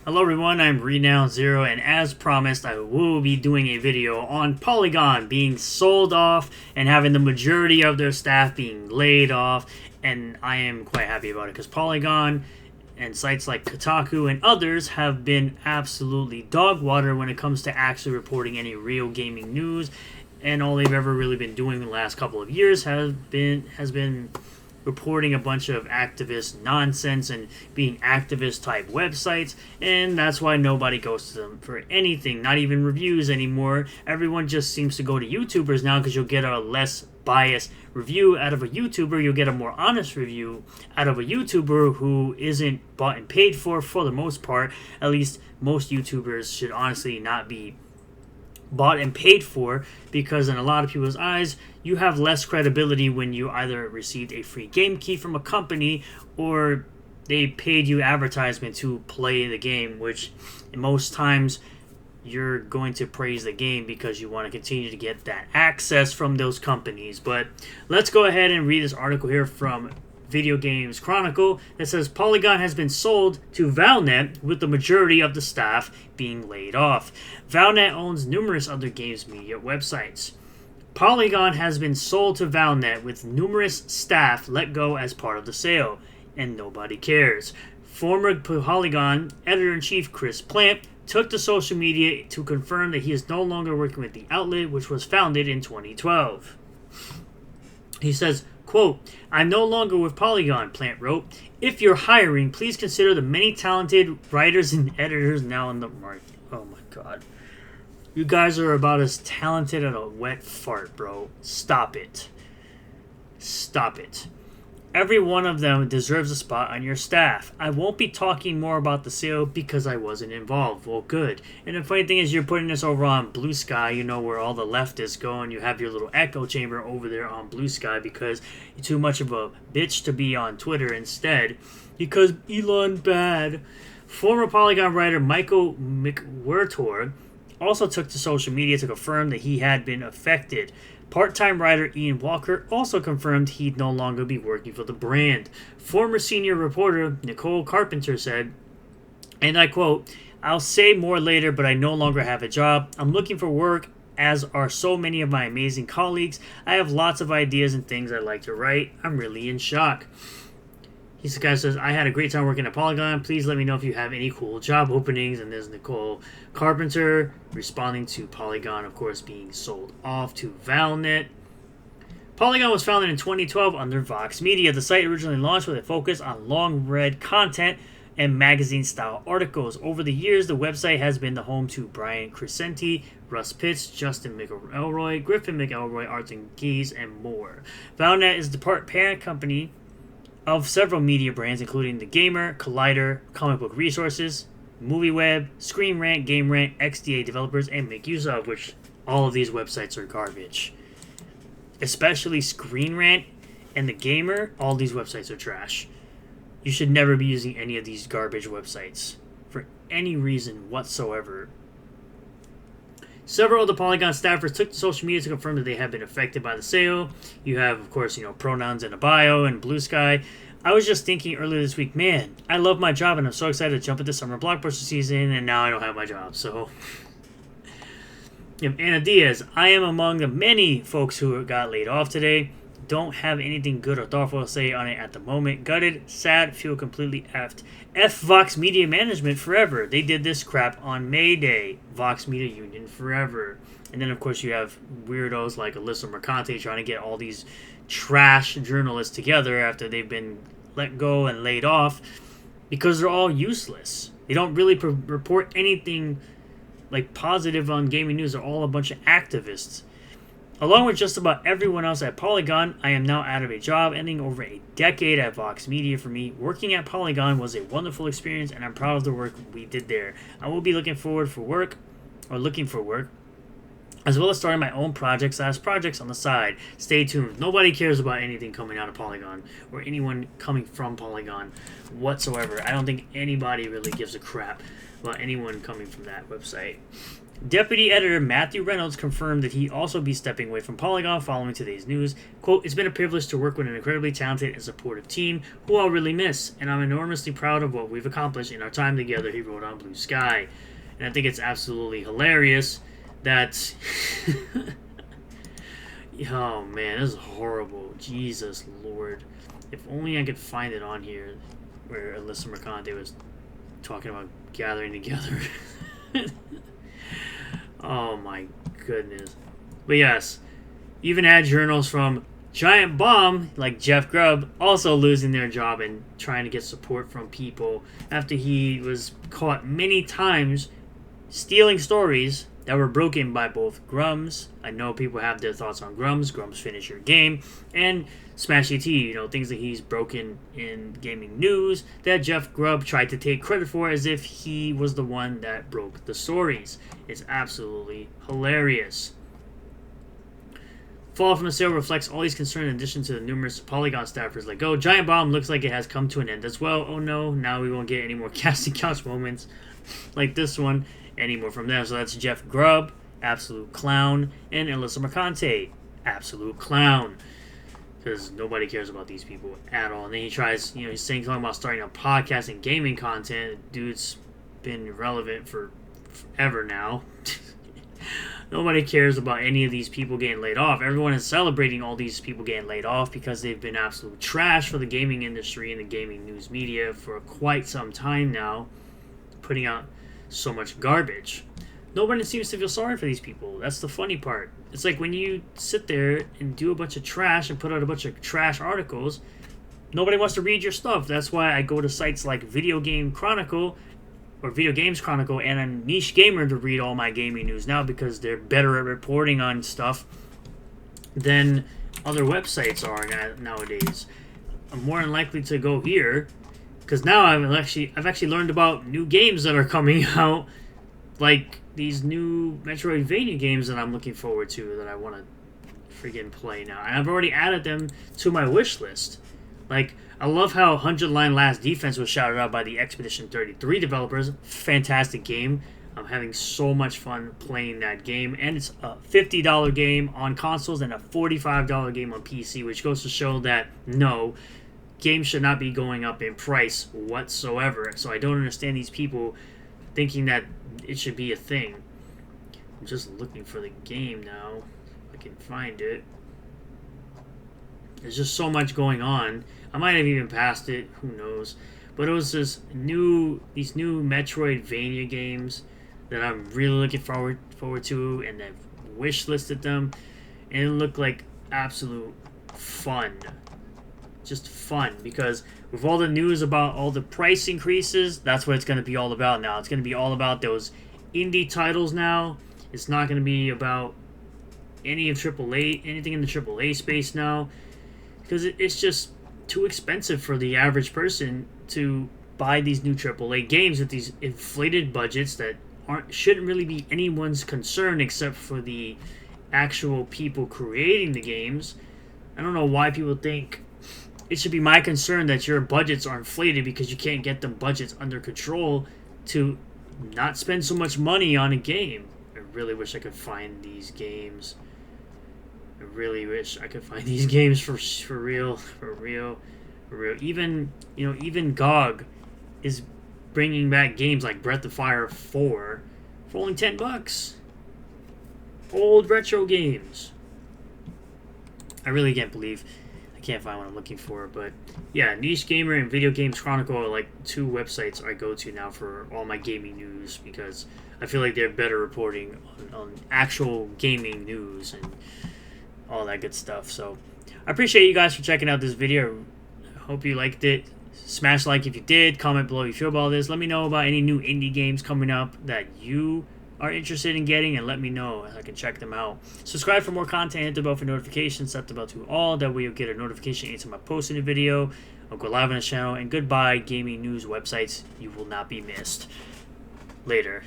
Hello everyone, I'm Renown0, and as promised, I will be doing a video on Polygon being sold off and having the majority of their staff being laid off, and I am quite happy about it because Polygon and sites like Kotaku and others have been absolutely dog water when it comes to actually reporting any real gaming news, and all they've ever really been doing in the last couple of years has been reporting a bunch of activist nonsense and being activist type websites, and that's why nobody goes to them for anything, not even reviews anymore. Everyone just seems to go to YouTubers now because you'll get a less biased review out of a YouTuber. You'll get a more honest review out of a YouTuber who isn't bought and paid for the most part. At least most YouTubers should honestly not be bought and paid for, because in a lot of people's eyes you have less credibility when you either received a free game key from a company or they paid you advertisement to play the game, which most times you're going to praise the game because you want to continue to get that access from those companies. But let's go ahead and read this article here from Video Games Chronicle that says Polygon has been sold to Valnet with the majority of the staff being laid off. Valnet owns numerous other games media websites. Polygon has been sold to Valnet with numerous staff let go as part of the sale, and nobody cares. Former Polygon editor-in-chief Chris Plant took to social media to confirm that he is no longer working with the outlet, which was founded in 2012. He says, quote, "I'm no longer with Polygon," Plant wrote. "If you're hiring, please consider the many talented writers and editors now in the market." Oh my god. You guys are about as talented as a wet fart, bro. Stop it. Stop it. Every one of them deserves a spot on your staff. I won't be talking more about the sale because I wasn't involved. Well, good. And the funny thing is, you're putting this over on Blue Sky, you know, where all the leftists go, and you have your little echo chamber over there on Blue Sky because you're too much of a bitch to be on Twitter instead. Because Elon bad. Former Polygon writer Michael McWhirtor also took to social media to confirm that he had been affected. Part-time writer Ian Walker also confirmed he'd no longer be working for the brand. Former senior reporter Nicole Carpenter said, and I quote, "I'll say more later, but I no longer have a job. I'm looking for work, as are so many of my amazing colleagues. I have lots of ideas and things I'd like to write. I'm really in shock." This guy says, "I had a great time working at Polygon. Please let me know if you have any cool job openings." And there's Nicole Carpenter responding to Polygon, of course, being sold off to Valnet. Polygon was founded in 2012 under Vox Media. The site originally launched with a focus on long-read content and magazine-style articles. Over the years, the website has been the home to Brian Crescenti, Russ Pitts, Justin McElroy, Griffin McElroy, Arton Keyes, and more. Valnet is the parent company of several media brands, including The Gamer, Collider, Comic Book Resources, MovieWeb, Screen Rant, Game Rant, XDA Developers, and Make Use Of, which all of these websites are garbage. Especially Screen Rant and The Gamer, all these websites are trash. You should never be using any of these garbage websites for any reason whatsoever. Several of the Polygon staffers took to social media to confirm that they have been affected by the sale. You have, of course, pronouns in a bio and Blue Sky. I was just thinking earlier this week, man, I love my job and I'm so excited to jump into summer blockbuster season, and now I don't have my job. So, Anna Diaz, I am among the many folks who got laid off today. Don't have anything good or thoughtful to say on it at the moment. Gutted, sad, feel completely effed. F Vox Media Management forever. They did this crap on May Day. Vox Media Union forever. And then, of course, you have weirdos like Alyssa Mercante trying to get all these trash journalists together after they've been let go and laid off because they're all useless. They don't really report anything like positive on gaming news. They're all a bunch of activists. Along with just about everyone else at Polygon, I am now out of a job, ending over a decade at Vox Media. For me, working at Polygon was a wonderful experience, and I'm proud of the work we did there. I will be looking for work, as well as starting my own projects on the side. Stay tuned. Nobody cares about anything coming out of Polygon or anyone coming from Polygon whatsoever. I don't think anybody really gives a crap about anyone coming from that website. Deputy editor Matthew Reynolds confirmed that he also be stepping away from Polygon following today's news. Quote, "It's been a privilege to work with an incredibly talented and supportive team who I'll really miss, and I'm enormously proud of what we've accomplished in our time together," he wrote on Blue Sky. And I think it's absolutely hilarious that... oh man, this is horrible. Jesus Lord. If only I could find it on here where Alyssa Mercante was talking about gathering together. Oh my goodness. But yes, even had journals from Giant Bomb, like Jeff Grubb, also losing their job and trying to get support from people after he was caught many times stealing stories that were broken by both Grums. I know people have their thoughts on Grums. Grums finish your game. And Smashy T, things that he's broken in gaming news that Jeff Grubb tried to take credit for as if he was the one that broke the stories. It's absolutely hilarious. Fall from the sale reflects all these concerns in addition to the numerous Polygon staffers let go. Giant Bomb looks like it has come to an end as well. Oh no, now we won't get any more casting couch moments like this one anymore from them. So that's Jeff Grubb, absolute clown, and Alyssa Mercante, absolute clown. Because nobody cares about these people at all. And then he tries, he's talking about starting a podcast and gaming content. Dude's been relevant for forever now. Nobody cares about any of these people getting laid off. Everyone is celebrating all these people getting laid off because they've been absolute trash for the gaming industry and the gaming news media for quite some time now, putting out so much garbage. Nobody seems to feel sorry for these people. That's the funny part. It's like when you sit there and do a bunch of trash and put out a bunch of trash articles, nobody wants to read your stuff. That's why I go to sites like Video Game Chronicle or Video Games Chronicle and a Niche Gamer to read all my gaming news now, because they're better at reporting on stuff than other websites are nowadays. I'm more than likely to go here because now I've actually learned about new games that are coming out, like these new Metroidvania games that I'm looking forward to that I want to freaking play now. And I've already added them to my wish list. Like, I love how 100 Line Last Defense was shouted out by the Expedition 33 developers. Fantastic game. I'm having so much fun playing that game. And it's a $50 game on consoles and a $45 game on PC, which goes to show that, no, games should not be going up in price whatsoever. So I don't understand these people thinking that it should be a thing. I'm just looking for the game now. If I can find it. There's just so much going on. I might have even passed it. Who knows? But it was these new Metroidvania games that I'm really looking forward to, and I've wish listed them, and it looked like absolute fun. Just fun, because with all the news about all the price increases, that's what it's going to be all about now. It's going to be all about those indie titles now. It's not going to be about anything in the AAA space now, because it's just too expensive for the average person to buy these new AAA games with these inflated budgets that shouldn't really be anyone's concern except for the actual people creating the games. I don't know why people think it should be my concern that your budgets are inflated because you can't get the budgets under control to not spend so much money on a game. I really wish I could find these games. I really wish I could find these games for real. Even GOG is bringing back games like Breath of Fire 4 for only $10. Old retro games. I really can't believe I can't find what I'm looking for, but yeah, Niche Gamer and Video Games Chronicle are like two websites I go to now for all my gaming news, because I feel like they're better reporting on actual gaming news and all that good stuff. So I appreciate you guys for checking out this video. I hope you liked it. Smash like if you did. Comment below if you feel about this. Let me know about any new indie games coming up that you are interested in getting, and let me know I can check them out. Subscribe for more content. Hit the bell for notifications. Set the bell to all. That way you'll get a notification anytime I post a new video. I'll go live on the channel. And goodbye, gaming news websites. You will not be missed. Later.